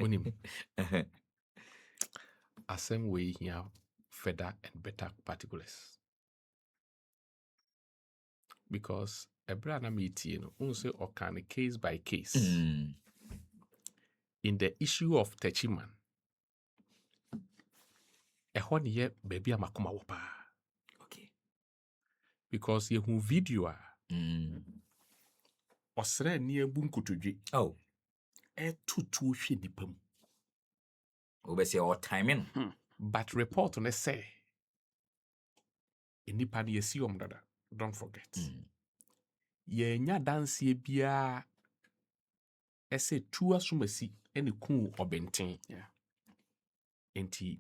Unim. Same way here, further and better particulars. Because a brand meeting also or can case by case. In the issue of Techiman, a 1 year baby amakuma wapa. Okay. Because you who video osre near bunkutuje. Oh. Two nipum. Obese all timing. But report on a say. In Nipan ye see dada. Don't forget. Ye nya dance ye bia ese tua sumasi any cool or benten. Yeah. Enti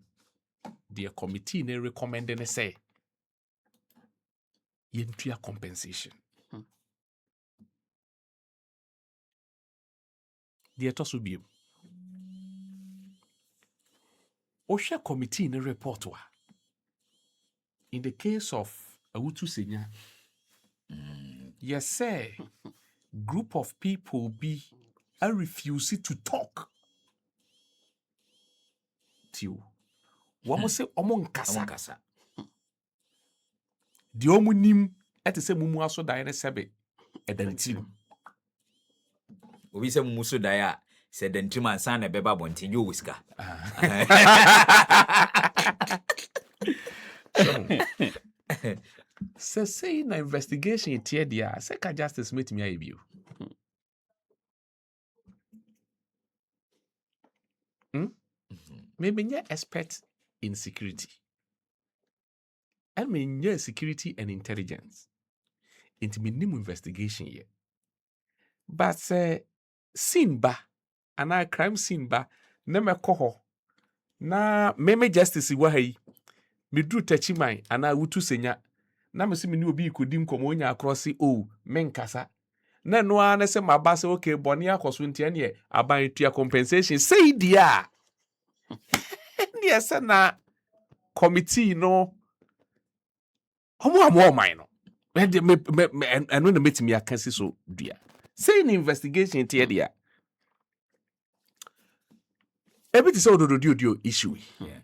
the committee ne recommend ne say yentua compensation. The etoso biem. Osha committee ne report wa. In the case of Awutu Senya, yes, say group of people be I refuse to talk to you. Wamo say omon kasa. Di omu nim ete se mumu aso da ene sebe edantim. Obi se mumu so da ya se dantim ansa na beba bontin yo wiska. So say na investigation itie dia say ka justice meet me ayebi. Maybe you're expert in security. And mean you're security and intelligence. Into minimum investigation here. But scene ba and our crime scene ba nema koho na meme justice wa hai me drew Techiman and I Awutu Senya na me se me ni obi ikodim komo nya across menkasa na no ana se maba se okay boni akoso ntia ne aban tua compensation say dia yes na committee no omo man no eno na metimi akasi so dia say in investigation tie dia everything so do issue yeah.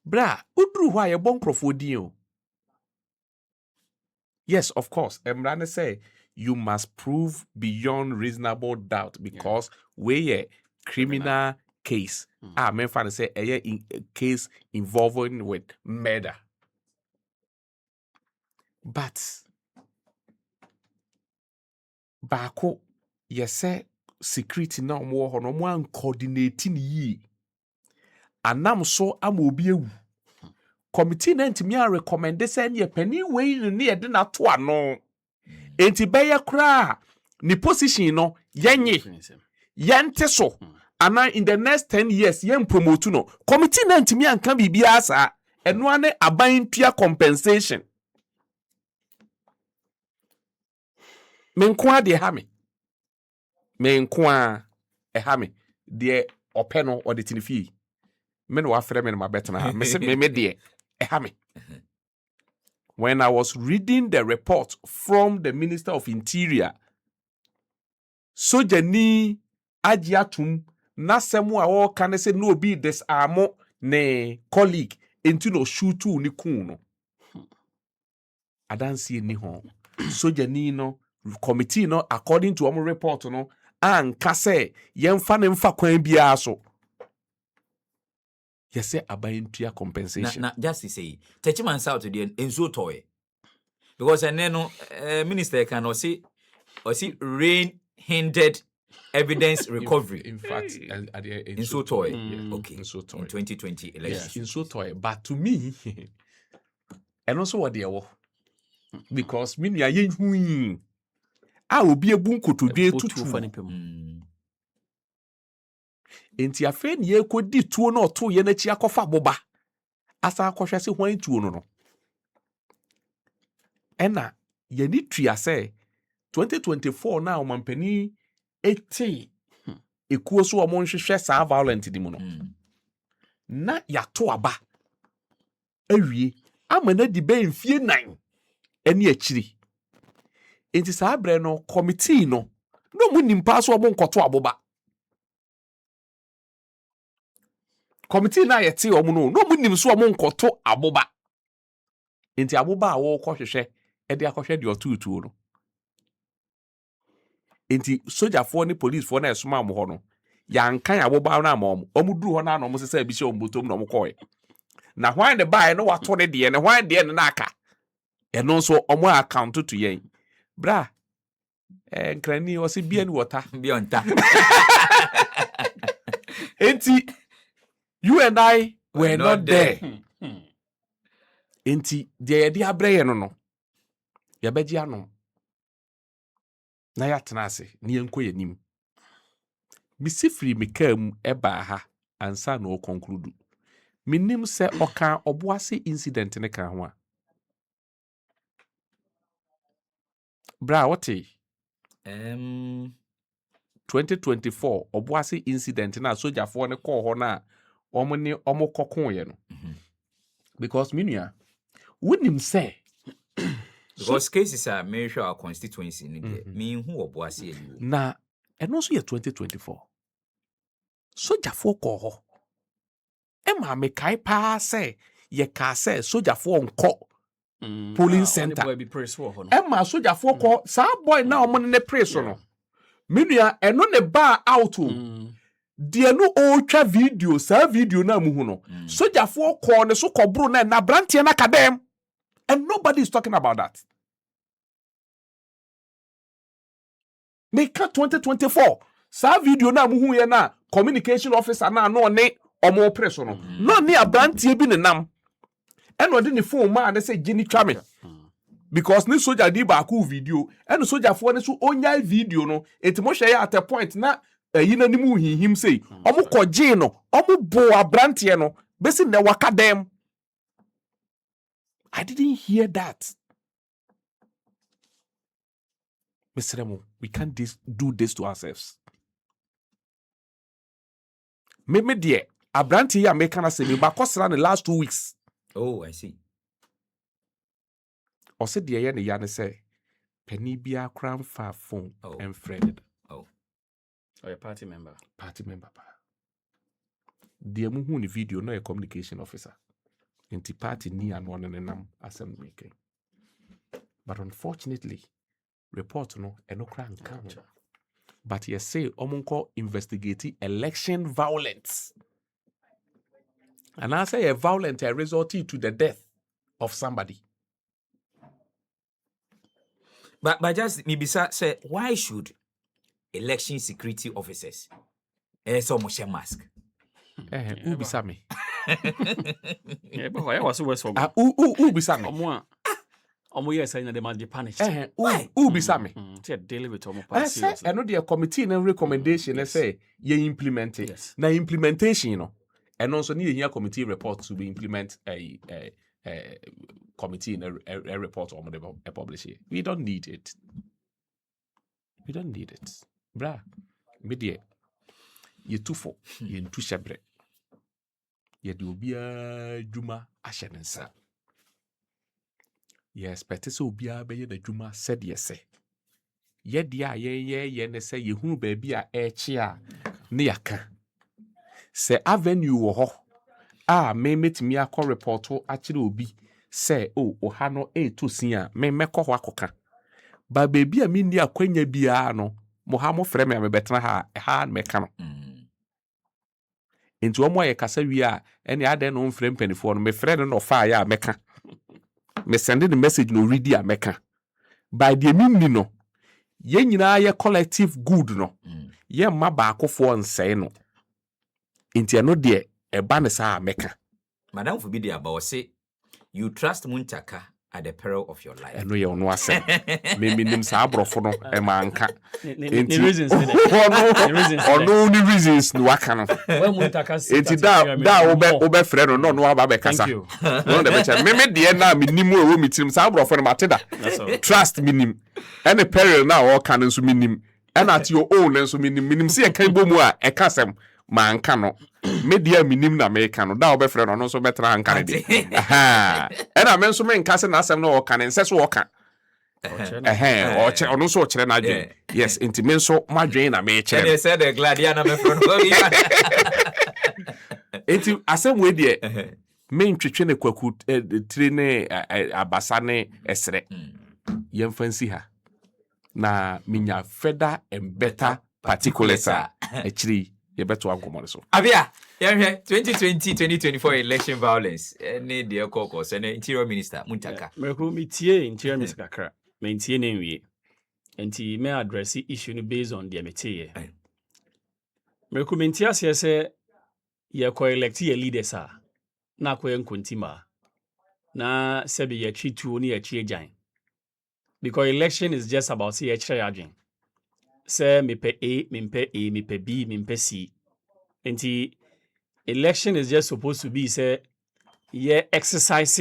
Bra udru hwa ye bon krofo din o. Yes, of course. Emrane say you must prove beyond reasonable doubt because we a criminal case. Men fan say a case involving with murder. But bako yes security na mo ho no mo an coordinating yi. Anam so amobi ewu. Committee na ntimi a recommend say ne pani we ne ye de na to ano. Enti beye kra ni position no yenye yente so ana in the next 10 years yen promote no committee na ntimi anka bibia asa eno ane aban tua compensation menko ade ha me menko a ha me de ope no o de tinifie me no afre me no mabetena me se me de ha me. When I was reading the report from the Minister of Interior, Sojani Ajiatum Nasemu a can say no be disarmo ne colleague into no shootu ni kuno. I don't see any home. Sojani no committee no according to our report no and kase yen fan mfa kwan bia so. Yes, say abayintua compensation. Na just to say, Techiman South to the enzo toy. Because and then minister can also rain hindered evidence recovery. In fact, in so toy. Okay. In so toy. In 2020 election. In so toy. But to me, and also what they were. Because me ya yen hui. I will be a bunko to be too funny. Enti afen ye kodi tuo no to ye na chi akofa boba asa akohwe se hwan tuo no ena ye ni tua se 2024 na o mampani eti ekuo so o mo nhwehwe sa violent di mu no na ya to aba awie amana di be mfie 9 eni akiri enti sa abre no committee no mu nimpa so o mo nkoto aboba committee na yete omo no mu nim so omo nkoto aboba enti aboba a wo kwohwehwe e de akohwe de otutu no enti sojafoɔ ne policefoɔ na esoma mo ho no yankan aboba na ma omo duru ho na na omo sesa bi hye omo botom na omo koe na hwan ne bae no wato ne de ne hwan de ne na aka eno nso omo account to yen bra nkrani o se bia ni water bia onta enti you and I were not there. Enti de ye de abreye no ye beji anom na ya tena ase ne yenko yanim misifiri mekam eba ha ansa na o conclude minim se oka oboase incident ne kan ho a bra what 2024 oboase incident na sojafo ne call ho na omo ne omo kokon ye no because minua wonim say because cases are measure our constituency in there me who oboase you na eno so ye 2024 sojafo call ho ma me kai pa say ye ka say sojafo nko polling center ma sojafo call sa boy na omo ne praise no minua eno ne ba out de no o twa video sa video na mu hu no sojafo call ne so kobro na brante na kadem and nobody is talking about that. Make 2024 sa video na mu hu ye na communication officer na no ne omo press no no ne abrantie bi ne nam eno de ne phone ma na say gini twa me because ne soldier di ba ku video eno sojafo ne so onya video no etimo hwe ya at a point na yi na nimu hihim say omo koje no omo bo abrantie no besi ne waka dem. I didn't hear that. Mr. Remo, we can't do this to ourselves. Me dear, abrantie ya make na say me ba kosra the last 2 weeks. Oh, I see. O se dear ye ne ya ne say penny bia kran fa phone and friend. Oh. Or a party member. Party member pa. Dear mu hu ni video no a communication officer. Inti party ni anwo ne nam asem making. But unfortunately, report no eno kran kan. But you say omonko investigate election violence. And I say a violent resulted to the death of somebody. But just maybe say why should election security officers so much mask? Who be me? Yeah, but why was worse for me? Who be me? Omo yes saying they must be punished. Who be me? Say daily with omo pass. I know the committee and recommendation they say you implement it. Yes. Now implementation, you know. And also need a committee report to be implement a committee in a report on the publish it. We don't need it. We don't need it. Bra. Media. You too for you too shabre. You do be a juma ashenensa. You expect so be a be the juma said yes. Ye dia ye ne say you hu baby a chia ne yaka. Se avenue wo ho me metimi akọ report akire obi se oha no to sin a me mekọ ho akoka ba baby a minni akwanya bia no mo ha mo frɛ me betena ha meka no enti omo ye kasa wi a ene ade no mfrɛ mpanifo no me frɛ no fa ya meka me send the message no read a meka by the minni no ye nyina ye collective good no ye ma ba akofo nsɛe no enti no de eba ne sa meka madam for be there about say you trust Muntaka at the peril of your life. Eno ye ono asem me nim sa abrofo no e ma nka Enti reasons ono ni reasons no waka no when Muntaka enti da obe frɛ no no aba be kasa no de be che me de na me nim wo mi tirim sa abrofo no mateda trust me nim any peril na o kan nso me nim and at your own nso me nim se e kan bomu a e kasem ma nka no media minim na me ka no da obefre no no so betra nka ne de aha e na me nso me nka se na asem no o ka ne nse so o ka o che ono so o kire na adwen yes enti me nso madwen na me kire they said the gladiana me from enti asem we de men twetwe ne kwaku tire ne abasa ne esre yemfansi ha na minya further and better particulars actually you better ankomo so Abia, 2020-2024 election violence. Any dear caucus and interior minister Muntaka. Miracle me tie interior minister kakra. Me tie ne nwie. Enti me address issue based on the metie. Miracle me tie ase ye ko elect ye leaders a na ko nkontima na sebi ye twitu ni ye agyan. Because election is just about say ye agyan. Say me pe A, me pe A, me pe B, me pe C. Enti election is just supposed to be say yeah exercise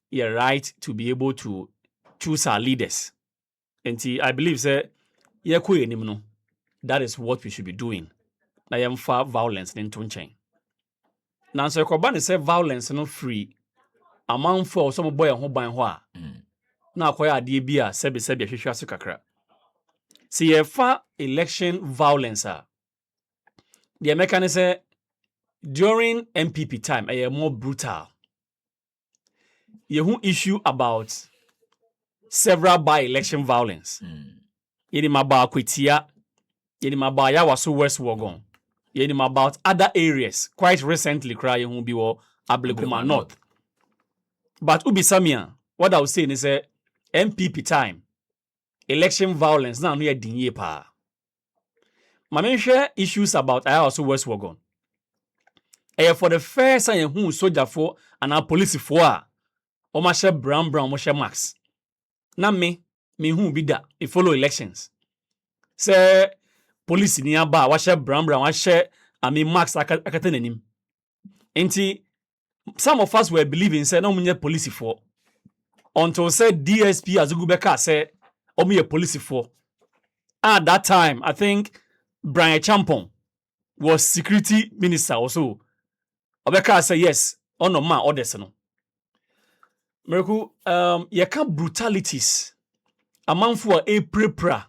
your right to be able to choose our leaders. And I believe say yeah no, that is what we should be doing. Na yam fa violence in chain. Now so koba say violence no free amount for some boy ho ban ho a na akoya ade bi a sebe hwehwe aso kakra. See ye fa election violence a the American say during MPP time a more brutal. Yehu issue about several by-election violence. Yenim about Kwitia, yenim about Yawaso West Wogon, yenim about other areas quite recently crying who be Ablekuma North. But Ubi Samia, what I was saying is MPP time, election violence now near dinye pa. My share issues about Yawaso West Wogon. For the first time who soldier for and our police for Oma share brown mo share max. Na me who be that if follow elections. Say police ni aba wa share brown wa share max akata nanim. Enti some of us were believing say no munye police for until say DSP Azugubeka say omuye police for. At that time I think Brian Champon was security minister also. Obeka say yes, ono ma orders no. Miracle, you can't brutalities among for a prepra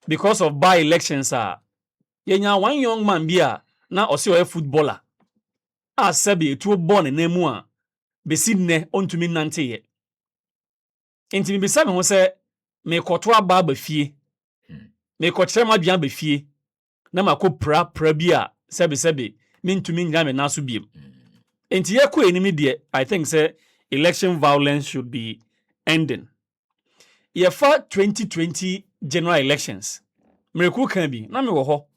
because of by-elections. Yenya one young man bia na also a footballer. Sebi to born in Nemua be sidne onto me nante ye. Inti be sabi ho say me kotwa ba ba fie. Me kotre ma bian ba fie. Na mako pra bia sebi me ntumi nya me naso biem. Inti ye ko enimi de I think say election violence should be ending. For 2020 general elections, Miracle can be, na me wo ho.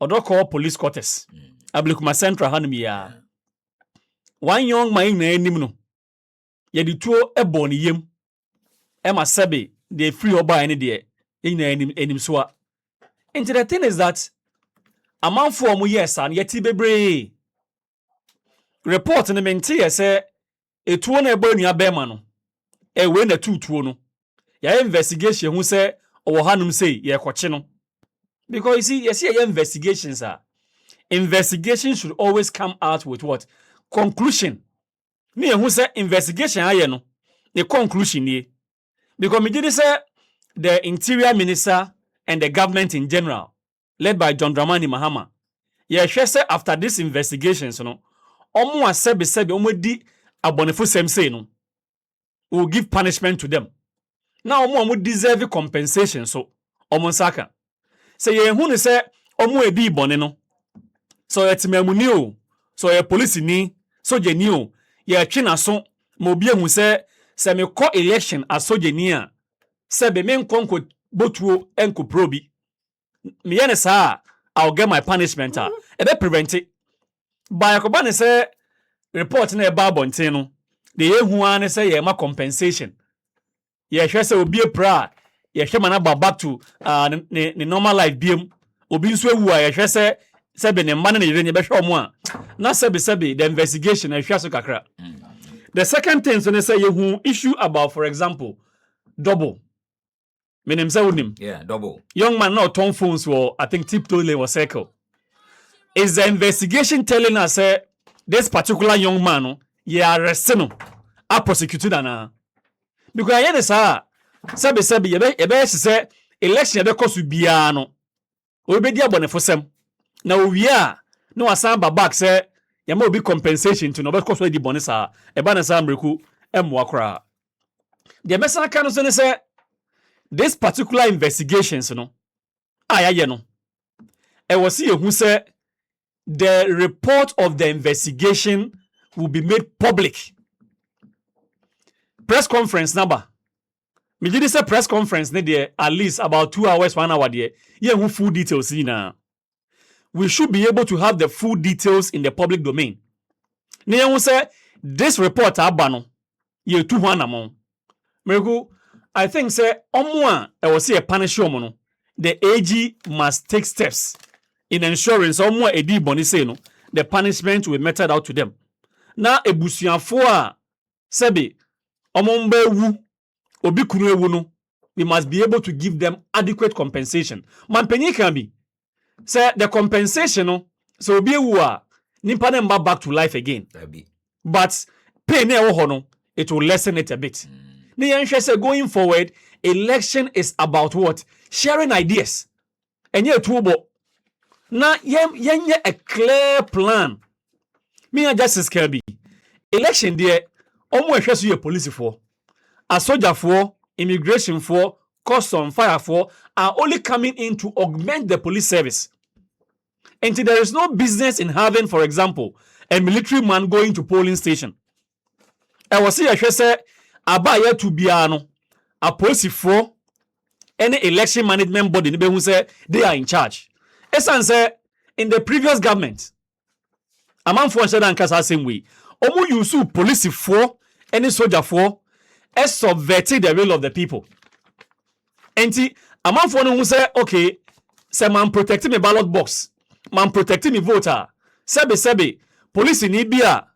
Odo call police quarters. Ablekuma Central hanumi ya. One young man na enim no. Ye di tuo ebo ni yem. Emma sebe, they free oba any de. Enim so a. And the thing is that amount for mu yes and yeti bebre. Report in the mentia say etuo na ebo nua bema no we na tutuo no ya investigation hu say owo hanum say ye kwache no because you see your investigations investigation should always come out with what conclusion me hu say investigation aye no the conclusion ni because me did say the interior minister and the government in general led by John Dramani Mahama hwe say after this investigations no omo asebe omo di abonefo sem say no will give punishment to them. Now omo deserve compensation so omo nsaka. Say ye hu ne say omo edi bone no. So etimamuni o, so ye police ni, soje ni o, ye twe na so mo bia hu say me call election as soje ni a, say be me nkonko botuo enko probi. Me ye ne sa I'll get my punishment e be prevent it. By akoba ne say report na e ba bonten no. The yehu an say ye ma compensation. Ye hwe say obi epra, ye hwe mana ba back to ne normal life biem. Obi nso ewu a ye hwe say be ne man na yire ne be hwe omo a. Na say the investigation e hwe so kakra. The second thing so ne say yehu issue about for example double. Menim say unim. Yeah, double. Young man now turn phones for I think tiptoe lane or circle. Is the investigation telling us this particular young man no ye arrest no a prosecuted na because I hear say sabi ye be say election be kosu bia no we be di abonefo sem na owie a no asan ba back say yama obi compensation to no be koso di bone sa e ba na sa mreku emwa kra the mesa kan so ne say this particular investigations no ayaye no e was see who say the report of the investigation will be made public. Press conference number. Me did say press conference there at least about 2 hours, 1 hour there. Yeah, who full details now. We should be able to have the full details in the public domain. Now say this report abano ye 200 amount. Meku, I think say omwa I was see a punish no. The AG must take steps in ensuring omwa edi boni say no the punishment will be meted out to them. Na ebusuafo a sebe omomba wu obi kunu ewu no we must be able to give them adequate compensation. Mampenyi can be say the compensation no so obi ewu a nimpa na mba back to life again. But pain e wo ho no it will lessen it a bit. The answer say going forward, election is about what? Sharing ideas. And yet, now, yen a clear plan. Me and Justice Kirby. Election there, almost you a police for, a soldier for, immigration for, custom, fire for, are only coming in to augment the police service. And there is no business in having, for example, a military man going to polling station. I was here, I say, abaya to biano a policy for any election management body who say they are in charge. Esan say in the previous government, a man for said and same way. Omu use police for any soldier for as subverting the will of the people. Enti a man for who say okay, say man protecting me ballot box, man protecting me voter. Sebe police in Ibia,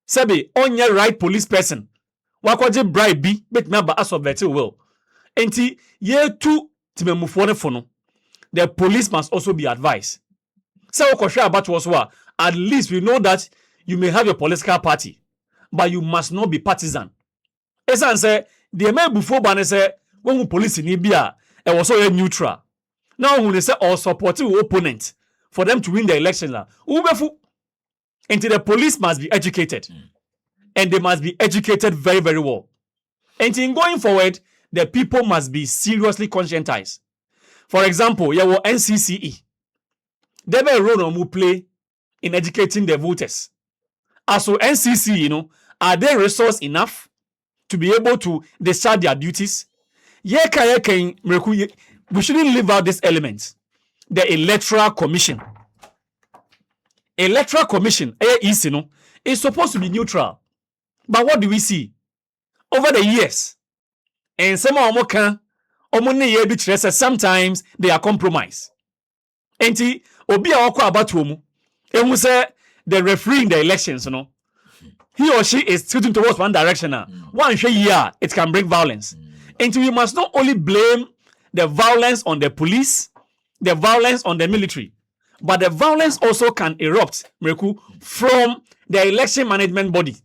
sebe on your right police person. Wakwaje bribe bi bet me ba asubvert will. Enti ye two timemufo ne fono. The police must also be advised. So about was at least we know that you may have a political party, but you must not be partisan. Esan say the man before ban say when police in Ibia it was also neutral. Now when they say or supporting opponent for them to win the election la. Ubefu. Enti the police must be educated. And they must be educated very, very well. And in going forward, the people must be seriously conscientized. For example, you have NCCE. They have a role who play in educating the voters. As for NCCE, are they resource enough to be able to discharge their duties? We shouldn't leave out this element. The Electoral Commission. Electoral Commission, is supposed to be neutral. But what do we see? Over the years, and some sometimes they are compromised. Enti obi a wako abatuomu, emu say the referee in the elections, he or she is tilting towards one direction. One year it can bring violence. And we must not only blame the violence on the police, the violence on the military, but the violence also can erupt from the election management body.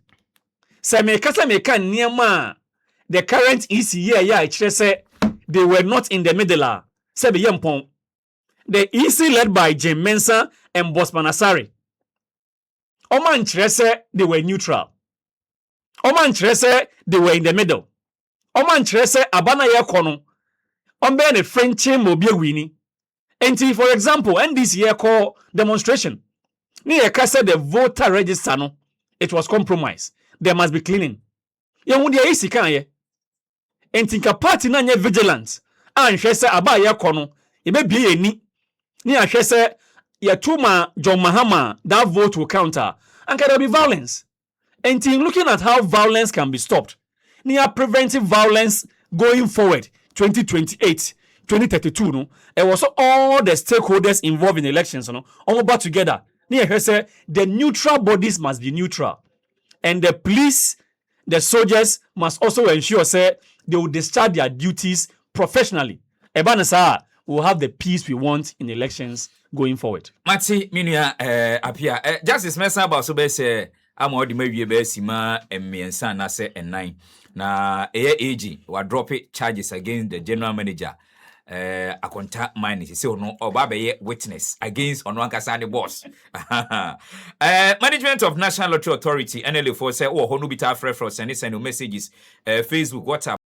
The current EC they were not in the middle. The EC led by Jim Mensah and Bosman Asari. Oman Chrese, they were neutral. Oman Chrese, they were in the middle. Oman Chrese, Abana Yakono. Ombe ne French mobile winning. And for example, and this year call demonstration. Near Kasa the voter register no, it was compromised. There must be cleaning. Yamudia isi kanye. Entinka party na nye vigilant. Hwese aba ye kono. Ebe bie ni. Ni hwese ya tuma John Mahama that vote will counter. And can there be violence? And in looking at how violence can be stopped. Near preventive violence going forward 2028, 2032 no. It was all the stakeholders involved in elections all back together. Near hwese the neutral bodies must be neutral. And the police, the soldiers must also ensure say they will discharge their duties professionally. Ebanesa will have the peace we want in elections going forward. Mati minua apia Justice Mensah about so be say ama odi mawie be sima emmiensa na se enan na AG wa drop charges against the general manager akonta mine say no oba be witness against ono ankasa the boss. Management of National Lottery Authority NLA for say oh ho no bi ta frefro send messages Facebook WhatsApp